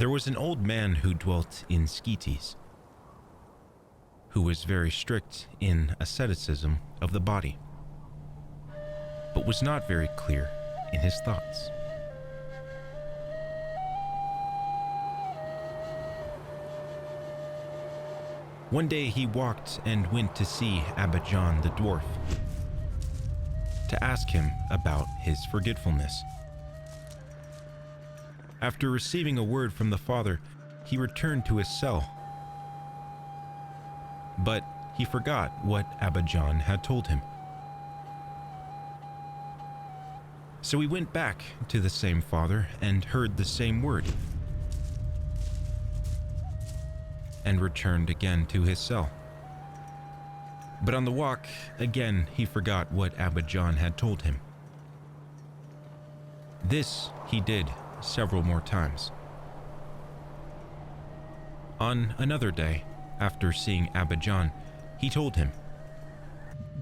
There was an old man who dwelt in Skeetes, who was very strict in asceticism of the body, but was not very clear in his thoughts. One day he walked and went to see Abba John the dwarf to ask him about his forgetfulness. After receiving a word from the father, he returned to his cell. But he forgot what Abba John had told him. So he went back to the same father and heard the same word, and returned again to his cell. But on the walk, again he forgot what Abba John had told him. This he did several more times. On another day, after seeing Abba John, he told him,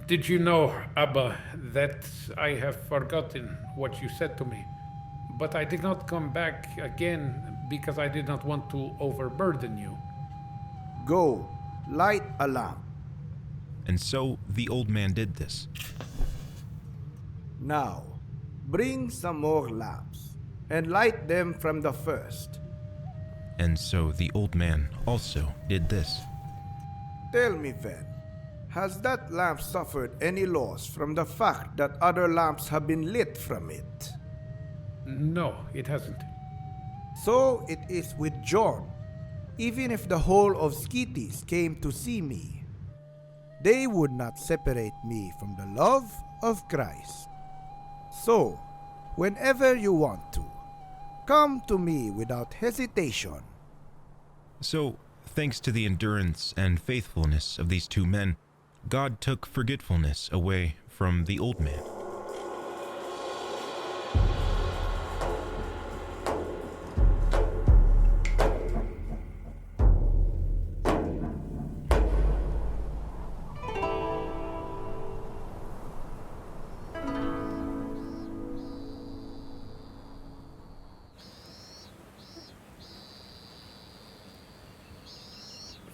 "Did you know, Abba, that I have forgotten what you said to me? But I did not come back again because I did not want to overburden you." Go, light a lamp. And so the old man did this. Now, bring some more lamps, and light them from the first. And so the old man also did this. Tell me then, has that lamp suffered any loss from the fact that other lamps have been lit from it? No, it hasn't. So it is with John. Even if the whole of Skeetes came to see me, they would not separate me from the love of Christ. So, whenever you want to, come to me without hesitation. So, thanks to the endurance and faithfulness of these two men, God took forgetfulness away from the old man.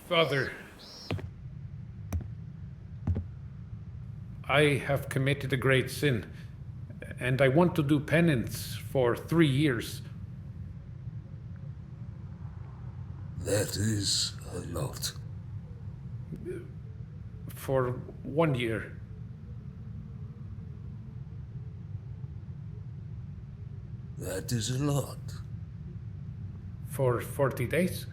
Father, I have committed a great sin, and I want to do penance for 3 years. That is a lot. For 1 year. That is a lot. For 40 days.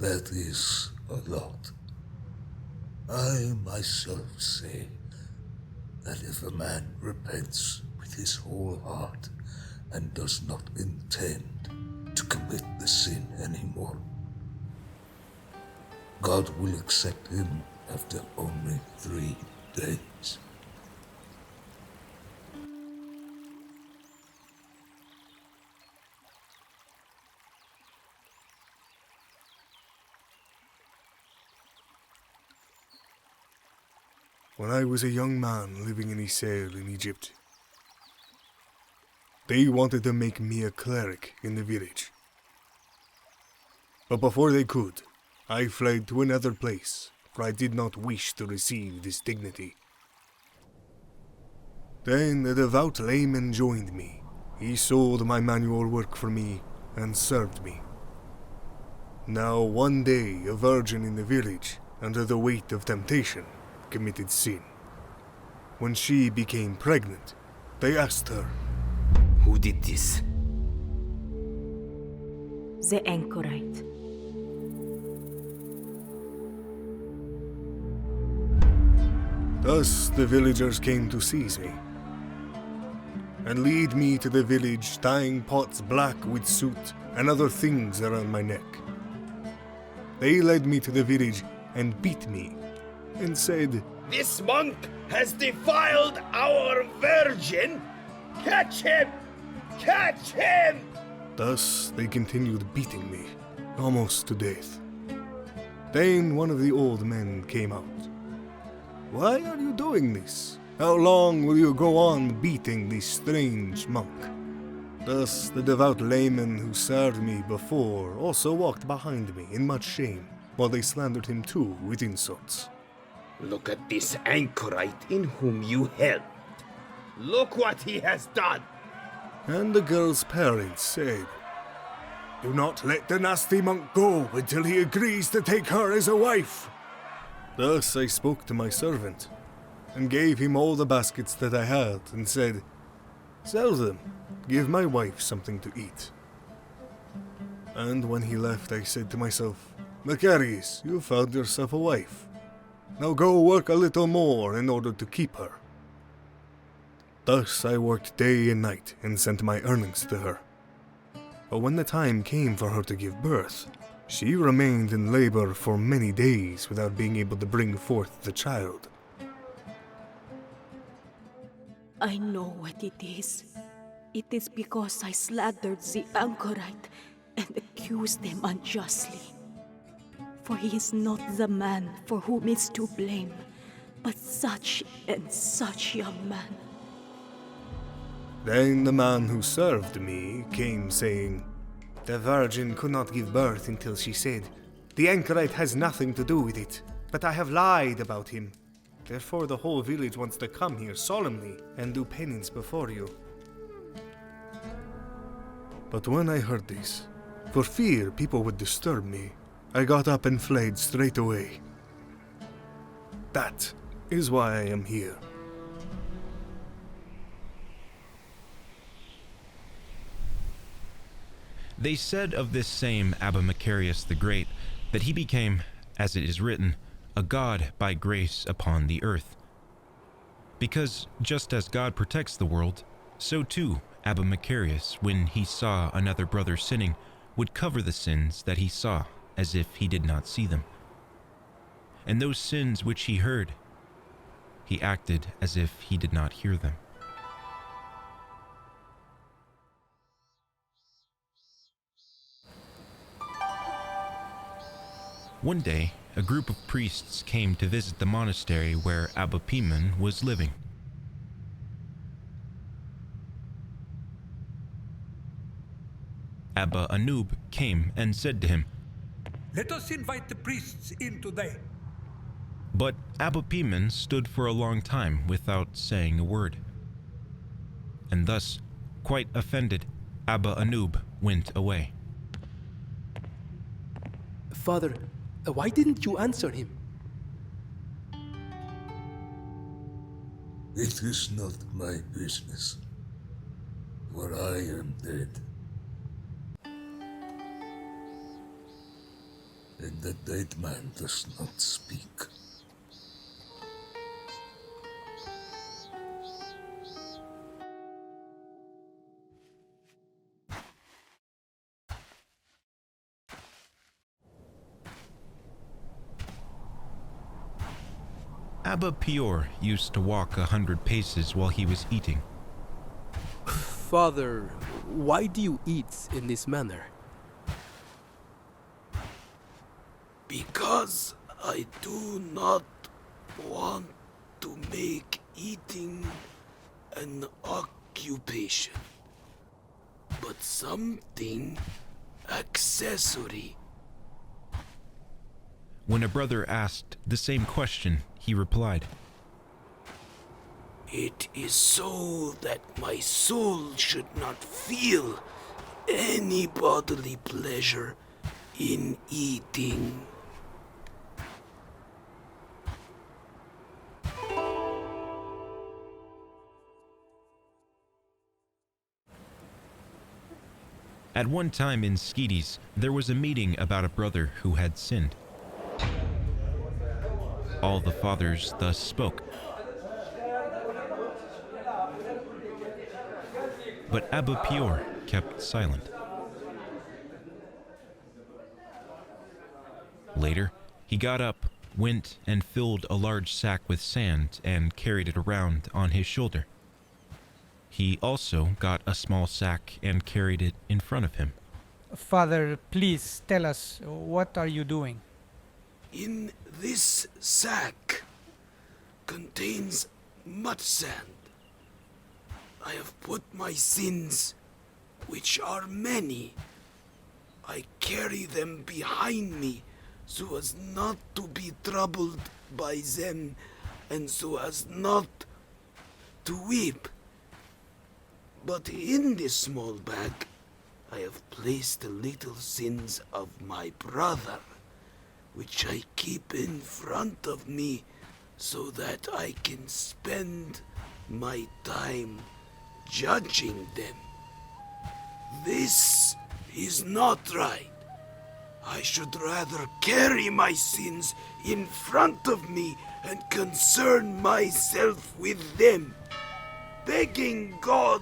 That is a lot. I myself say that if a man repents with his whole heart and does not intend to commit the sin anymore, God will accept him after only 3 days. When I was a young man living in Israel in Egypt, they wanted to make me a cleric in the village. But before they could, I fled to another place, for I did not wish to receive this dignity. Then a devout layman joined me. He sold my manual work for me and served me. Now one day a virgin in the village, under the weight of temptation, committed sin. When she became pregnant, they asked her, "Who did this?" The anchorite. Thus the villagers came to seize me and lead me to the village, tying pots black with soot and other things around my neck. They led me to the village and beat me and said, "This monk has defiled our virgin! Catch him! Catch him!" Thus they continued beating me, almost to death. Then one of the old men came out. "Why are you doing this? How long will you go on beating this strange monk? Thus, the devout laymen who served me before also walked behind me in much shame, while they slandered him too with insults. Look at this anchorite in whom you helped. Look what he has done. And the girl's parents said, "Do not let the nasty monk go until he agrees to take her as a wife." Thus I spoke to my servant, and gave him all the baskets that I had, and said, "Sell them, give my wife something to eat." And when he left, I said to myself, "Macarius, you found yourself a wife. Now go work a little more in order to keep her." Thus I worked day and night and sent my earnings to her. But when the time came for her to give birth, she remained in labor for many days without being able to bring forth the child. I know what it is. It is because I slandered the anchorite and accused them unjustly. For he is not the man for whom is to blame, but such and such young man. Then the man who served me came saying, "The virgin could not give birth until she said, 'The anchorite has nothing to do with it, but I have lied about him. Therefore the whole village wants to come here solemnly and do penance before you.'" But when I heard this, for fear people would disturb me, I got up and fled straight away. That is why I am here. They said of this same Abba Macarius the Great that he became, as it is written, a god by grace upon the earth. Because just as God protects the world, so too Abba Macarius, when he saw another brother sinning, would cover the sins that he saw as if he did not see them. And those sins which he heard, he acted as if he did not hear them. One day, a group of priests came to visit the monastery where Abba Poeman was living. Abba Anub came and said to him, "Let us invite the priests in today." but Abba Poeman stood for a long time without saying a word. And thus, quite offended, Abba Anub went away. Father, why didn't you answer him? It is not my business, for I am dead. And the dead man does not speak. Abba Pior used to walk 100 paces while he was eating. Father, why do you eat in this manner? Because I do not want to make eating an occupation, but something accessory. When a brother asked the same question, he replied, It is so that my soul should not feel any bodily pleasure in eating. At one time in Skeeties, there was a meeting about a brother who had sinned. All the fathers thus spoke. But Abba Pior kept silent. Later, he got up, went and filled a large sack with sand and carried it around on his shoulder. He also got a small sack and carried it in front of him. Father, please tell us, what are you doing? In this sack contains much sand. I have put my sins, which are many. I carry them behind me, so as not to be troubled by them, and so as not to weep. But in this small bag, I have placed the little sins of my brother, which I keep in front of me, so that I can spend my time judging them. This is not right. I should rather carry my sins in front of me and concern myself with them, begging God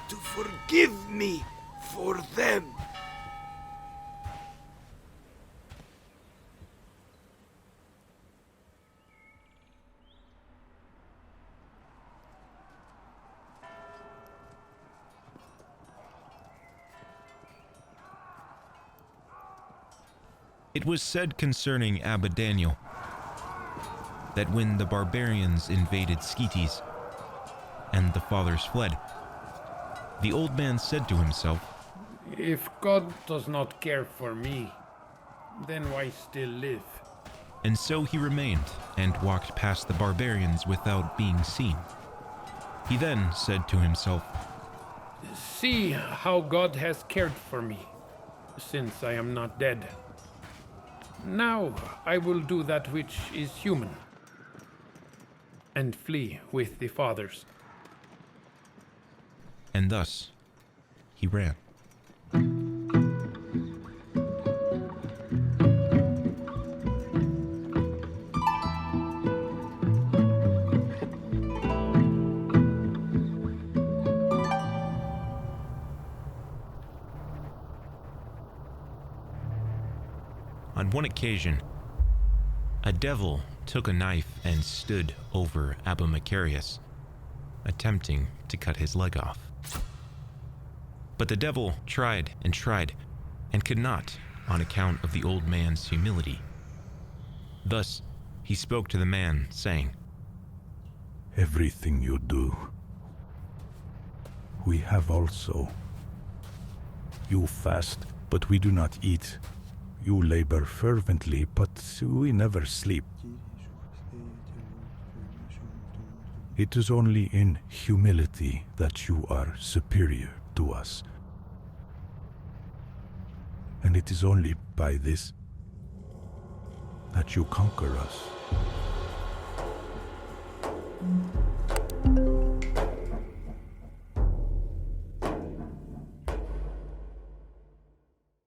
to forgive me for them. It was said concerning Abba Daniel that when the barbarians invaded Skeetes and the fathers fled, the old man said to himself, If God does not care for me, then why still live? and so he remained and walked past the barbarians without being seen. He then said to himself, See how God has cared for me, since I am not dead. Now I will do that which is human, and flee with the fathers. and thus he ran. On one occasion, a devil took a knife and stood over Abba Macarius, attempting to cut his leg off. But the devil tried and could not on account of the old man's humility. Thus he spoke to the man, saying, Everything you do, we have also. You fast, but we do not eat. You labor fervently, but we never sleep. It is only in humility that you are superior to us. And it is only by this that you conquer us.